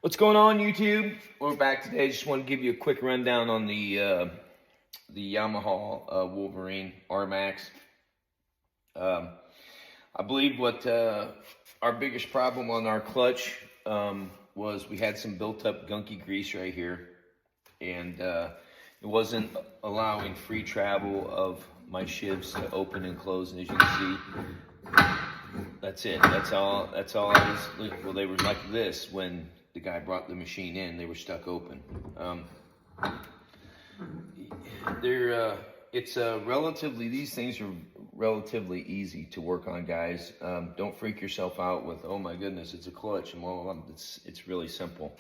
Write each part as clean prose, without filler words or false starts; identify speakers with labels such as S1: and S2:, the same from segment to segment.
S1: What's going on, YouTube? We're back today. Just want to give you a quick rundown on the Yamaha Wolverine RMAX. I believe what our biggest problem on our clutch was we had some built-up gunky grease right here, and it wasn't allowing free travel of my shivs to open and close. And as you can see, that's it. That's all I was. Well, they were like this when the guy brought the machine in. They were stuck open. These things are relatively easy to work on, guys. Don't freak yourself out with, oh my goodness, it's a clutch and blah, blah, blah. It's really simple.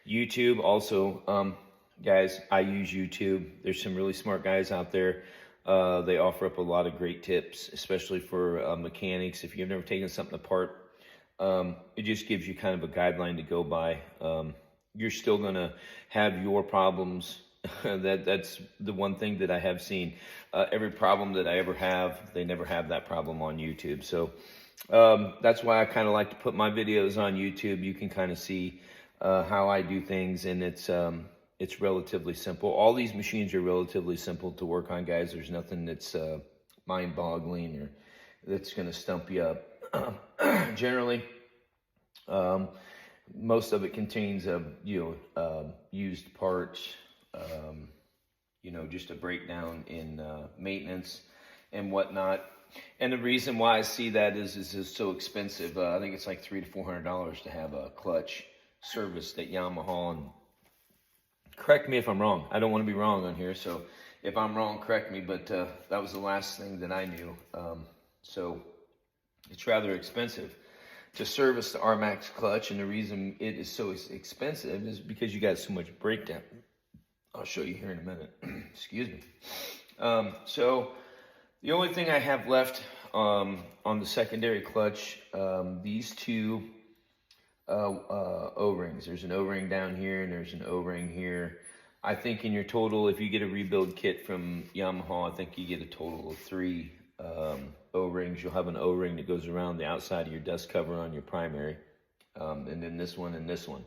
S1: YouTube also, guys, I use YouTube. There's some really smart guys out there. They offer up a lot of great tips, especially for mechanics. If you've never taken something apart, it just gives you kind of a guideline to go by. You're still gonna have your problems. That's the one thing that I have seen. Every problem that I ever have, they never have that problem on YouTube. So that's why I kind of like to put my videos on YouTube. You can kind of see how I do things, and it's relatively simple. All these machines are relatively simple to work on, guys. There's nothing that's mind-boggling or that's gonna stump you up. Generally, most of it contains used parts, just a breakdown in maintenance and whatnot. And the reason why I see that is it's so expensive. I think it's like $300 to $400 to have a clutch serviced at Yamaha. And correct me if I'm wrong. I don't want to be wrong on here, so if I'm wrong, correct me. But that was the last thing that I knew. So it's rather expensive to service the RMAX clutch, and the reason it is so expensive is because you got so much breakdown. I'll show you here in a minute. Excuse me. So the only thing I have left on the secondary clutch, these two O-rings. There's an O-ring down here and there's an O-ring here. I think in your total, if you get a rebuild kit from Yamaha, I think you get a total of 3 O-rings. You'll have an O-ring that goes around the outside of your dust cover on your primary, and then this one and this one.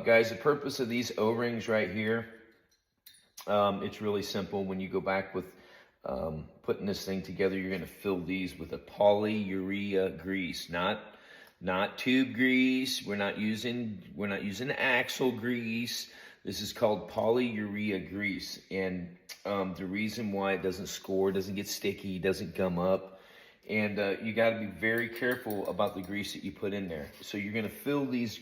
S1: Guys, the purpose of these O-rings right here, it's really simple. When you go back with putting this thing together, you're going to fill these with a polyurea grease, not tube grease. We're not using axle grease. This is called polyurea grease, and the reason why it doesn't score, doesn't get sticky, doesn't gum up, and you got to be very careful about the grease that you put in there. So you're going to fill these